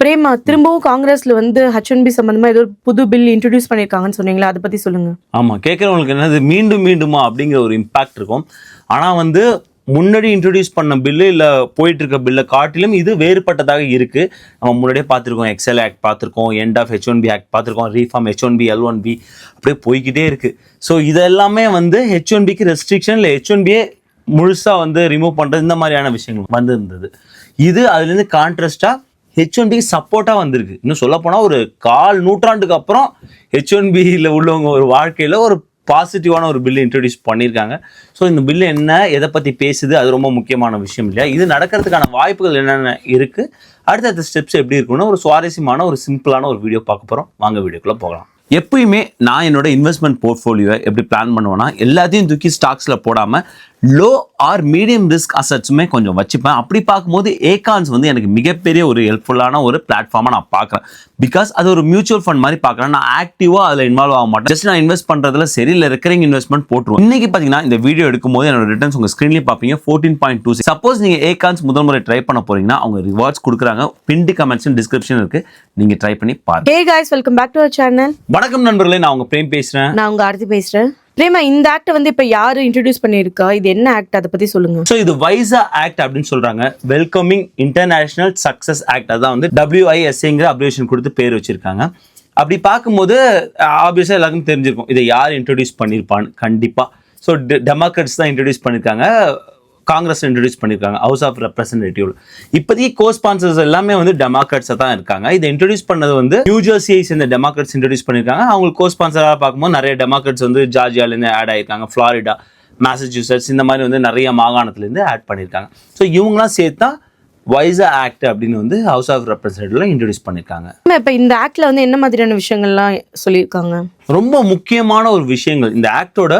பிரேமா திரும்பவும் காங்கிரஸ்ல வந்து H1B சம்பந்தமா ஏதோ ஒரு புது பில் இன்ட்ரோடியூஸ் பண்ணிருக்காங்கன்னு சொன்னீங்களா, அதை பத்தி சொல்லுங்க. ஆமா, கேட்கறவங்களுக்கு என்னது மீண்டும் மீண்டுமா அப்படிங்கிற ஒரு இம்பாக்ட் இருக்கும். ஆனா வந்து முன்னாடி இன்ட்ரோடியூஸ் பண்ண பில்லு இல்ல போயிட்டு இருக்க பில்லை காட்டிலும் இது வேறுபட்டதாக இருக்கு. நம்ம முன்னாடியே பார்த்துருக்கோம், எக்ஸல் ஆக்ட் பார்த்துருக்கோம், எண்ட் ஆஃப் H1B ஆக்ட் பார்த்துருக்கோம், ரீஃபார்ம் H1B L1B அப்படியே போய்கிட்டே இருக்கு. ஸோ இதெல்லாமே வந்து H1Bக்கு ரெஸ்ட்ரிக்ஷன் இல்லை H1Bயே முழுசா வந்து ரிமூவ் பண்றது இந்த மாதிரியான விஷயங்கள் வந்து இருந்தது. இது அதுலேருந்து கான்ட்ராஸ்டா H1Bக்கு சப்போர்ட்டாக வந்திருக்கு. இன்னும் சொல்ல போனால் ஒரு 1/4 நூற்றாண்டுக்கு அப்புறம் H1Bயில் உள்ளவங்க ஒரு வாழ்க்கையில் ஒரு பாசிட்டிவான ஒரு பில்லு இன்ட்ரடியூஸ் பண்ணியிருக்காங்க. ஸோ இந்த பில்லு என்ன, எதை பற்றி பேசுது, அது ரொம்ப முக்கியமான விஷயம் இல்லையா? இது நடக்கிறதுக்கான வாய்ப்புகள் என்னென்ன இருக்குது, அடுத்தடுத்த ஸ்டெப்ஸ் எப்படி இருக்குன்னு ஒரு சுவாரஸ்யமான ஒரு சிம்பிளான ஒரு வீடியோ பார்க்க போகிறோம். வாங்க வீடியோக்குள்ளே போகலாம். எப்பயுமே நான் என்னோட இன்வெஸ்ட்மெண்ட் போர்ட்ஃபோலியோவை எப்படி பிளான் பண்ணுவேன்னா, எல்லாத்தையும் தூக்கி ஸ்டாக்ஸில் போடாமல் லோ ஆர் மீடியம் ரிஸ்க் அசட்ஸுமே கொஞ்சம் வச்சுப்பேன். அப்படி பார்க்கும்போது ஏகான்ஸ் வந்து எனக்கு மிகப்பெரிய ஒரு ஹெல்ப்ஃபுல்லான ஒரு பிளாட்ஃபார்மாக நான் பார்க்குறேன். பிகாஸ் அது ஒரு மியூச்சுவல் ஃபண்ட் மாதிரி பார்க்குறேன். நான் ஆக்டிவாக அதில் இன்வால்வ் ஆக மாட்டேன். ஜஸ்ட் நான் இன்வெஸ்ட் பண்ணுறதுல சரி இல்லை ரெக்கரிங் இன்வெஸ்ட்மெண்ட் போட்டுருவோம். இன்னைக்கு பார்த்தீங்கன்னா இந்த வீடியோ எடுக்கும்போது என்னோட ரிட்டர்ன்ஸ் உங்கள் ஸ்க்ரீன்லேயே பார்ப்பீங்க 14.26. சப்போஸ் நீங்கள் ஏகான்ஸ் முதல் முறை ட்ரை பண்ண போறீங்கன்னா அவங்க ரிவார்ட்ஸ் கொடுக்குறாங்க. பின்டி கமெண்ட்ஸ் டிஸ்கிரிப்ஷன் இருக்கு, நீங்கள் ட்ரை பண்ணி பாருங்க. Hey guys, welcome back to our channel. வணக்கம் நண்பர்களே, நான் உங்க பிரேம் பேசுகிறேன். நான் உங்க ஆர்த்தி பேசுறேன். பிரேமா, இந்த ஆக்ட் வந்து இப்ப யாரு இன்ட்ரோடியூஸ் பண்ணிருக்கா, இது என்ன ஆக்ட், அதை பத்தி சொல்லுங்க. ஸோ இது வைசா ஆக்ட் அப்படின்னு சொல்றாங்க. Welcoming international success act. அதான் வந்து WISAங்கிற அப்ரிவேஷன் கொடுத்து பேர் வச்சிருக்காங்க. அப்படி பார்க்கும்போது ஆப்வியஸாக எல்லாருக்கும் தெரிஞ்சிருக்கும் இதை யார் இன்ட்ரோடியூஸ் பண்ணியிருப்பான்னு. கண்டிப்பாக ஸோ டெமோக்ராட்ஸ் தான் இன்ட்ரோடியூஸ் பண்ணியிருக்காங்க, காங்கிரஸ் இன்ட்ரோடியூஸ் பண்ணியிருக்காங்க, ஹவுஸ் ஆஃப் ரெப்ரசன்டேட்டிவ். இப்போதைக்கு கோ ஸ்பான்சர்ஸ் எல்லாமே வந்து டெமோக்ராட்ஸாக தான் இருக்காங்க. இதை இன்ட்ரோடியூஸ் பண்ணது வந்து நியூஜெர்சியை சேர்ந்த டெமோக்ராட்ஸ் இன்ட்ரோடியூஸ் பண்ணியிருக்காங்க. அவங்களுக்கு கோ ஸ்பான்சராக பார்க்கும்போது நிறைய டெமோக்ராட்ஸ் வந்து ஜார்ஜியாலேருந்து ஆட் ஆகிருக்காங்க, ஃப்ளாரிடா, மேசச்சூசெட்ஸ் இந்த மாதிரி வந்து நிறைய மாகாணத்துலேருந்து ஆட் பண்ணியிருக்காங்க. ஸோ இவங்களாம் சேர்த்தா வைசா ஆக்ட் அப்படின்னு வந்து ஹவுஸ் ஆஃப் ரெப்ரசன்டேட்டிவ்ல இன்ட்ரோடியூஸ் பண்ணியிருக்காங்க. இப்போ இந்த ஆக்ட்ல வந்து என்ன மாதிரியான விஷயங்கள்லாம் சொல்லியிருக்காங்க? ரொம்ப முக்கியமான ஒரு விஷயங்கள் இந்த ஆக்டோட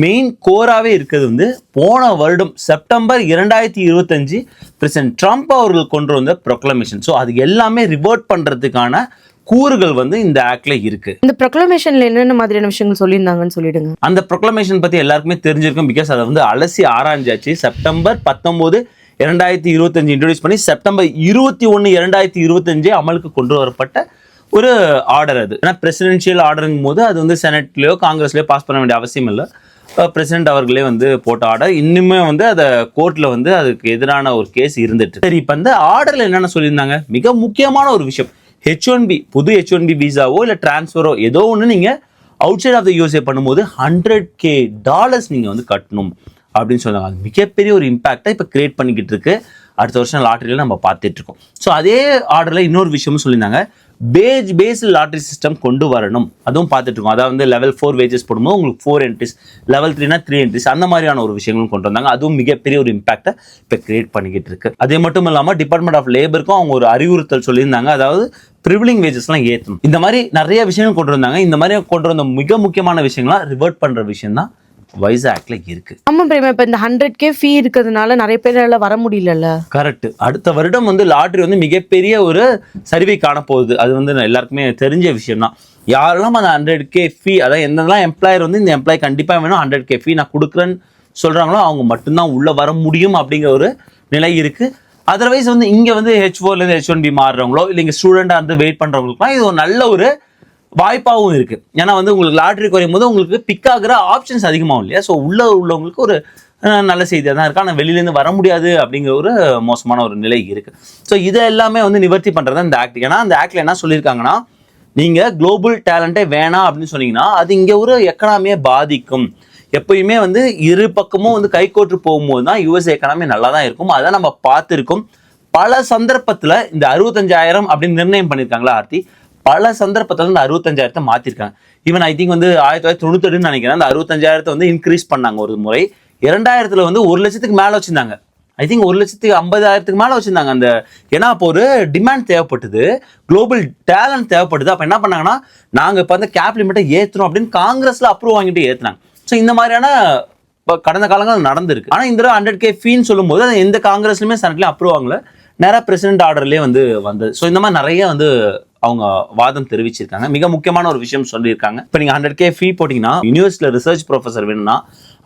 மெயின் கோராவே இருக்கிறது வந்து போன வருடம் செப்டம்பர் 2025 பிரசிடென்ட் ட்ரம்ப் அவர்கள் கொண்டு வந்த ப்ரொக்ளமேஷன். ஸோ அது எல்லாமே ரிவர்ட் பண்றதுக்கான கூறுகள் வந்து இந்த ஆக்ட்ல இருக்கு. இந்த ப்ரொக்ளமேஷன்ல என்னென்ன மாதிரியான விஷயங்கள் சொல்லியிருந்தாங்கன்னு சொல்லிடுங்க. அந்த ப்ரொக்ளமேஷன் பத்தி எல்லாருக்குமே தெரிஞ்சிருக்கும். பிகாஸ் அதை வந்து அலசி ஆராய்ஞ்சாச்சு. செப்டம்பர் 19, 2025 இன்ட்ரோடியூஸ் பண்ணி செப்டம்பர் 21, 2025 அமலுக்கு கொண்டு வரப்பட்ட ஒரு ஆர்டர். அது ஏன்னா பிரசிடென்ஷியல் ஆர்டருங்கும் போது அது வந்து செனட்லயோ காங்கிரஸ்லயோ பாஸ் பண்ண வேண்டிய அவசியம் இல்லை. பிரசிடென்ட் அவர்களே வந்து போட்ட ஆர்டர். இன்னுமே வந்து அதை கோர்ட்ல வந்து அதுக்கு எதிரான ஒரு கேஸ் இருந்துட்டு. சரி, இப்போ இந்த ஆர்டர்ல என்னென்ன சொல்லியிருந்தாங்க, மிக முக்கியமான ஒரு விஷயம், H1B புது H1B விசாவோ இல்லை டிரான்ஸ்ஃபரோ ஏதோ ஒன்று நீங்கள் outside of the USA பண்ணும்போது $100,000 நீங்கள் வந்து கட்டணும் அப்படின்னு சொன்னாங்க. அது மிகப்பெரிய ஒரு இம்பாக்டை இப்போ கிரியேட் பண்ணிக்கிட்டு இருக்கு. அடுத்த வருஷம் லாட்டரியில் நம்ம பார்த்துட்டு இருக்கோம். ஸோ அதே ஆர்டரில் இன்னொரு விஷயமும் சொல்லியிருந்தாங்க, பேஸ்டு லாட்டரி சிஸ்டம் கொண்டு வரணும். அதுவும் பார்த்துட்டு இருக்கோம். அதாவது வந்து level 4 வேஜஸ் போடும்போது உங்களுக்கு 4 என்ட்ரிஸ், level 3னா 3 என்ட்ரிஸ், அந்த மாதிரியான ஒரு விஷயங்களும் கொண்டு வந்தாங்க. அதுவும் மிகப்பெரிய ஒரு இம்பாக்டை இப்போ கிரியேட் பண்ணிக்கிட்டு இருக்கு. அதே மட்டும் இல்லாமல் டிபார்ட்மெண்ட் ஆஃப் லேபருக்கும் அவங்க ஒரு அறிவுறுத்தல் சொல்லியிருந்தாங்க, அதாவது ப்ரிவிலிங் வேஜஸ்லாம் ஏற்றணும். இந்த மாதிரி நிறைய விஷயங்கள் கொண்டு வந்தாங்க. இந்த மாதிரி கொண்டு வந்த மிக முக்கியமான விஷயங்கள்லாம் ரிவர்ட் பண்ணுற விஷயம் தான் வைசா ஆக்ட்ல இருக்கு. ஆமா பிரேமா, இப்ப இந்த 100K ஃபீ இருக்கிறதுனால நிறைய பேரால வர முடியல. கரெக்ட். அடுத்த வருடம் வந்து லாட்டரி வந்து மிகப்பெரிய ஒரு சரிவை காணப்போகுது. அது வந்து எல்லாருக்குமே தெரிஞ்ச விஷயம் தான். யாரெல்லாம் அந்த 100K ஃபீ, அதாவது எந்தெல்லாம் எம்ப்ளாயர் வந்து இந்த எம்ப்ளாய் கண்டிப்பாக வேணும் 100K ஃபீ நான் கொடுக்குறேன்னு சொல்றாங்களோ அவங்க மட்டும்தான் உள்ள வர முடியும் அப்படிங்கிற ஒரு நிலை இருக்கு. அதர்வைஸ் வந்து இங்க வந்து H4லேருந்து H1B மாறுறவங்களோ இல்லை இங்கே ஸ்டூடெண்டாக வந்து வெயிட் பண்றவங்களுக்குலாம் இது ஒரு நல்ல ஒரு வாய்ப்பாகவும் இருக்கு. ஏன்னா வந்து உங்களுக்கு லாட்டரி குறையும் போது உங்களுக்கு பிக் ஆகிற ஆப்ஷன்ஸ் அதிகமாகும் இல்லையா? ஸோ உள்ளவங்களுக்கு ஒரு நல்ல செய்தியாக தான் இருக்கு. ஆனால் வெளியிலேருந்து வர முடியாது அப்படிங்கிற ஒரு மோசமான ஒரு நிலை இருக்கு. ஸோ இதை எல்லாமே வந்து நிவர்த்தி பண்றது இந்த ஆக்ட். ஏன்னா அந்த ஆக்ட்ல என்ன சொல்லியிருக்காங்கன்னா, நீங்க குளோபல் டேலண்டே வேணாம் அப்படின்னு சொன்னீங்கன்னா அது இங்க ஒரு எக்கனாமியை பாதிக்கும். எப்பயுமே வந்து இரு பக்கமும் வந்து கைகோற்று போகும்போது தான் USA எக்கனாமி நல்லா தான் இருக்கும். அதை நம்ம பார்த்துருக்கோம். பல சந்தர்ப்பத்தில் இந்த 65,000 அப்படின்னு நிர்ணயம் பண்ணியிருக்காங்களா ஆர்த்தி, பல சந்தர்ப்பத்தில் இந்த 65,000 மாற்றிருக்காங்க. ஈவன் ஐ திங்க் வந்து 1998 நினைக்கிறேன் அந்த 65,000 வந்து இன்க்ரீஸ் பண்ணாங்க ஒரு முறை. 2000 வந்து 1 லட்சத்துக்கு மேலே வச்சிருந்தாங்க. ஐ திங்க் 1,50,000 மேலே வச்சிருந்தாங்க. அந்த ஏன்னா அப்போ ஒரு டிமாண்ட் தேவைப்பட்டது, குளோபல் டேலண்ட் தேவைப்படுது. அப்போ என்ன பண்ணாங்கன்னா, நாங்கள் இப்போ வந்து கேப் லிமிட்டை ஏற்றணும் அப்படின்னு காங்கிரஸ்ல அப்ரூவ் வாங்கிட்டு ஏற்றினாங்க. ஸோ இந்த மாதிரியான கடந்த காலங்கள் நடந்திருக்கு. ஆனால் இந்த 100K ஃபீன்னு சொல்லும்போது அது எந்த காங்கிரஸ்லையுமே செனட்லையும் அப்ரூவ் ஆகல, நிறைய பிரசிடென்ட் ஆர்டர்லேயே வந்து வந்தது. ஸோ இந்த மாதிரி நிறைய வந்து அவங்க வாதம் தெரிவிச்சிருக்காங்க. மிக முக்கியமான ஒரு விஷயம் சொல்லியிருக்காங்க. இப்போ நீங்கள் 100K ஃபீ போட்டிங்கன்னா யூனிவர்சிட்டியில் ரிசர்ச் ப்ரொஃபஸர் வேணும்னா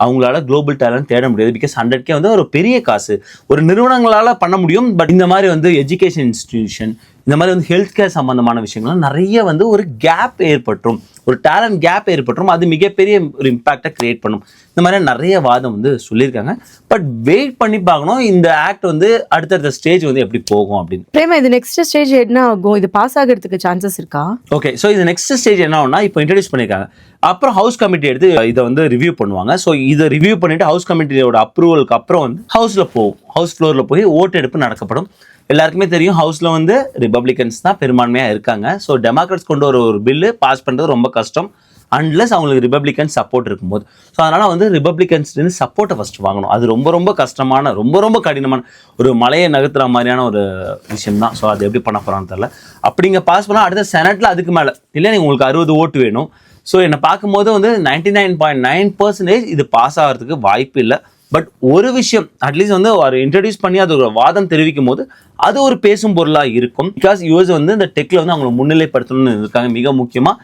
அவங்களால குளோபல் டேலண்ட் தேட முடியாது. பிகாஸ் 100K வந்து ஒரு பெரிய காசு, ஒரு நிறுவனங்களால் பண்ண முடியும். பட் இந்த மாதிரி வந்து எஜுகேஷன் இன்ஸ்டிடியூஷன், இந்த மாதிரி வந்து ஹெல்த் கேர் சம்பந்தமான விஷயங்கள்லாம் நிறைய வந்து ஒரு கேப் ஏற்பட்டுரும், ஒரு டேலண்ட் கேப் ஏற்பட்டுரும். அது மிகப்பெரிய ஒரு இம்பாக்டை கிரியேட் பண்ணும். இந்த மாதிரி நிறைய வாதம் வந்து சொல்லியிருக்காங்க. பட் வெயிட் பண்ணி பார்க்கணும் இந்த ஆக்ட் வந்து அடுத்தடுத்த ஸ்டேஜ் வந்து எப்படி போகும் அப்படின்னு. பிரேமா, இது நெக்ஸ்ட் ஸ்டேஜ் என்ன ஆகும்? இது பாஸ் ஆகிறதுக்கு சான்சஸ் இருக்கா? ஓகே, ஸோ இது நெக்ஸ்ட் ஸ்டேஜ் என்ன ஆகும்னா, இப்போ இன்ட்ரடியூஸ் பண்ணியிருக்காங்க, அப்புறம் ஹவுஸ் கமிட்டி எடுத்து இதை வந்து ரிவ்யூ பண்ணுவாங்க. ஸோ இதை ரிவ்யூ பண்ணிட்டு ஹவுஸ் கமிட்டியோட அப்ரூவலுக்கு அப்புறம் வந்து ஹவுஸில் போகும். ஹவுஸ் ஃப்ளோரில் போய் ஓட்டெடுப்பு நடக்கப்படும். எல்லாருக்குமே தெரியும் ஹவுஸில் வந்து ரிபப்ளிகன்ஸ் தான் பெரும்பான்மையாக இருக்காங்க. ஸோ டெமோக்ராட்ஸ் கொண்டு ஒரு பில்லு பாஸ் பண்ணுறது ரொம்ப கஷ்டம் அன்லெஸ் அவங்களுக்கு ரிபப்ளிகன் சப்போர்ட் இருக்கும்போது. ஸோ அதனால் வந்து ரிபப்ளிகன்ஸ்லேருந்து சப்போர்ட்டை ஃபஸ்ட்டு வாங்கணும். அது ரொம்ப ரொம்ப கஷ்டமான, ரொம்ப கடினமான, ஒரு மலையை நகர்த்துற மாதிரியான ஒரு விஷயம் தான். ஸோ அது எப்படி பண்ண போகிறான்னு தெரியல. அப்படிங்க பாஸ் பண்ணால் அடுத்த செனட்டில் அதுக்கு மேலே இல்லை, உங்களுக்கு 60 ஓட்டு வேணும். ஸோ என்னை பார்க்கும்போது வந்து 99.9% இது பாஸ் ஆகிறதுக்கு வாய்ப்பு இல்லை. பட் ஒரு விஷயம் அட்லீஸ்ட் வந்து ஒரு இன்ட்ரடியூஸ் பண்ணி அது ஒரு வாதம் தெரிவிக்கும் போது அது ஒரு பேசும் பொருளாக இருக்கும். பிகாஸ் யூஎஸ் வந்து இந்த டெக்ல வந்து அவங்களை முன்னிலைப்படுத்தணும்னு இருக்காங்க, மிக முக்கியமாக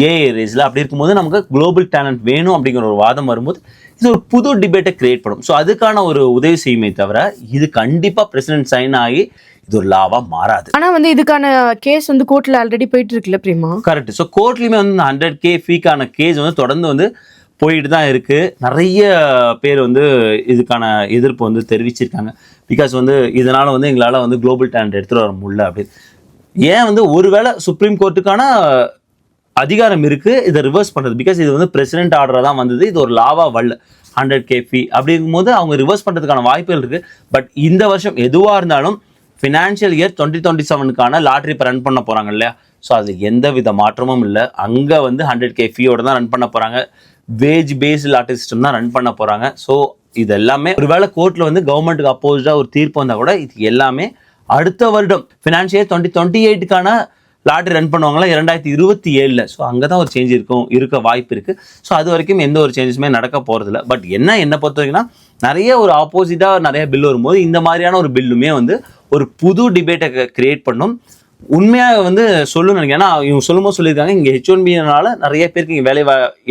ஏஐ ரேஸில். அப்படி இருக்கும்போது நமக்கு குளோபல் டேலண்ட் வேணும் அப்படிங்கிற ஒரு வாதம் வரும்போது இது ஒரு புது டிபேட்டை கிரியேட் பண்ணும். ஸோ அதுக்கான ஒரு உதவி செய்யுமே தவிர இது கண்டிப்பாக பிரசிடென்ட் சைன் ஆகி இது ஒரு லாவா மாறாது. ஆனா வந்து இதுக்கான கேஸ் வந்து கோர்ட்ல ஆல்ரெடி போயிட்டு இருக்குல்ல பிரேமா? கரெக்ட். ஸோ கோர்ட்லயுமே வந்து 100K ஃபீக்கான கேஸ் வந்து தொடர்ந்து வந்து போயிட்டு தான் இருக்கு. நிறைய பேர் வந்து இதுக்கான எதிர்ப்பு வந்து தெரிவிச்சிருக்காங்க. பிகாஸ் வந்து இதனால வந்து எங்களால் வந்து குளோபல் டேலண்ட் எடுத்துகிட்டு வர முடியல அப்படின்னு. ஏன் வந்து ஒருவேளை சுப்ரீம் கோர்ட்டுக்கான அதிகாரம் இருக்கு இதை ரிவர்ஸ் பண்றது. பிகாஸ் இது வந்து பிரசிடென்ட் ஆர்டரா தான் வந்தது, இது ஒரு லாவா வரல. 100K ஃபீ அப்படிங்கும்போது அவங்க ரிவர்ஸ் பண்றதுக்கான வாய்ப்புகள் இருக்கு. பட் இந்த வருஷம் எதுவா இருந்தாலும் ஃபினான்ஷியல் இயர் 2027க்கான லாட்ரி இப்போ ரன் பண்ண போறாங்க இல்லையா? ஸோ அது எந்த வித மாற்றமும் இல்லை. அங்கே வந்து 100K ஃபீயோட தான் ரன் பண்ண போறாங்க. வேஜ் பேஸ்ட் லாட்டரி சிஸ்டம் தான் ரன் பண்ண போறாங்க. ஸோ இது எல்லாமே ஒருவேளை கோர்ட்ல வந்து கவர்மெண்ட்டுக்கு அப்போசிட்டா ஒரு தீர்ப்பு வந்தால் கூட இது எல்லாமே அடுத்த வருடம் ஃபினான்ஷியல் 2028க்கான லாட்ரி ரன் பண்ணுவாங்களா 2027. ஸோ அங்கே தான் ஒரு சேஞ்ச் இருக்க வாய்ப்பு இருக்கு. ஸோ அது வரைக்கும் எந்த ஒரு சேஞ்சஸுமே நடக்க போறதில்ல. பட் என்னை பொறுத்த வரைக்கும்னா நிறைய ஒரு ஆப்போசிட்டாக நிறைய பில் வரும்போது இந்த மாதிரியான ஒரு பில்லுமே வந்து ஒரு புது டிபேட்டை கிரியேட் பண்ணும். உண்மையாக வந்து சொல்லணும்னு நினைக்கிறேன். ஏன்னா இவங்க சொல்லும்போது சொல்லியிருக்காங்க இங்கே H1Bனால நிறைய பேருக்கு இங்கே வேலை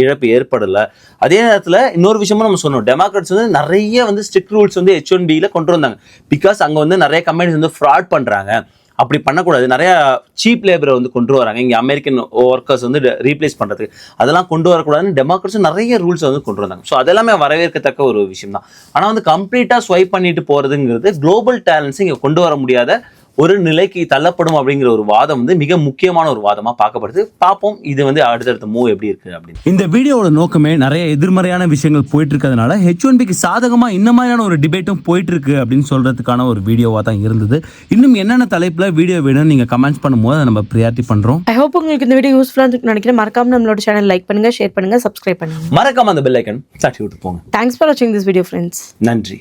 இழப்பு ஏற்படலை. அதே நேரத்தில் இன்னொரு விஷயமும் நம்ம சொன்னோம், டெமோக்ராட்ஸ் வந்து நிறைய வந்து ஸ்ட்ரிக்ட் ரூல்ஸ் வந்து H1Bயில் கொண்டு வந்தாங்க. பிகாஸ் அங்கே வந்து நிறைய கம்பெனிஸ் வந்து ஃப்ராட் பண்ணுறாங்க, அப்படி பண்ணக்கூடாது. நிறைய சீப் லேபரை வந்து கொண்டு வராங்க இங்கே அமெரிக்கன் ஒர்க்கர்ஸ் வந்து ரீப்ளேஸ் பண்ணுறதுக்கு. அதெல்லாம் கொண்டு வரக்கூடாதுன்னு டெமோக்ராட்ஸும் நிறைய ரூல்ஸ் வந்து கொண்டு வந்தாங்க. ஸோ அதெல்லாமே வரவேற்கத்தக்க ஒரு விஷயம் தான். ஆனால் வந்து கம்ப்ளீட்டாக ஸ்வைப் பண்ணிட்டு போகிறதுங்கிறது குளோபல் டேலண்ட்ஸ் இங்கே கொண்டு வர முடியாத ஒரு நிலைக்கு தள்ளப்படும் அப்படிங்கிற ஒரு வாதம் வந்து மிக முக்கியமான ஒரு வாதமா பார்க்கப்படுது. பார்ப்போம் இது வந்து அடுத்தடுத்த மூவ் எப்படி இருக்கு அப்படின்னு. இந்த வீடியோவோட நோக்கமே நிறைய எதிர்மறையான விஷயங்கள் போயிட்டு இருக்கிறதுனால H1Bக்கு சாதகமா இந்த மாதிரியான ஒரு டிபேட்டும் போயிட்டு இருக்கு அப்படின்னு சொல்றதுக்கான ஒரு வீடியோவா தான் இருந்தது. இன்னும் என்னென்ன தலைப்புல வீடியோ வேணும்னு நீங்க கமெண்ட்ஸ் பண்ணும்போது அதை நம்ம ப்ரியாரிட்டி பண்றோம். ஐ ஹோப் உங்களுக்கு இந்த வீடியோ யூஸ்ஃபுல்லா இருக்குன்னு நினைக்கிறேன். மறக்காம நம்மளோட சேனல் லைக் பண்ணுங்க, ஷேர் பண்ணுங்க, சப்ஸ்கிரைப் பண்ணுங்க. மறக்காம அந்த பெல் ஐக்கன் தட்டி விட்டு போங்க. தேங்க்ஸ் ஃபார் வாட்சிங் திஸ் வீடியோ ஃப்ரெண்ட்ஸ். நன்றி.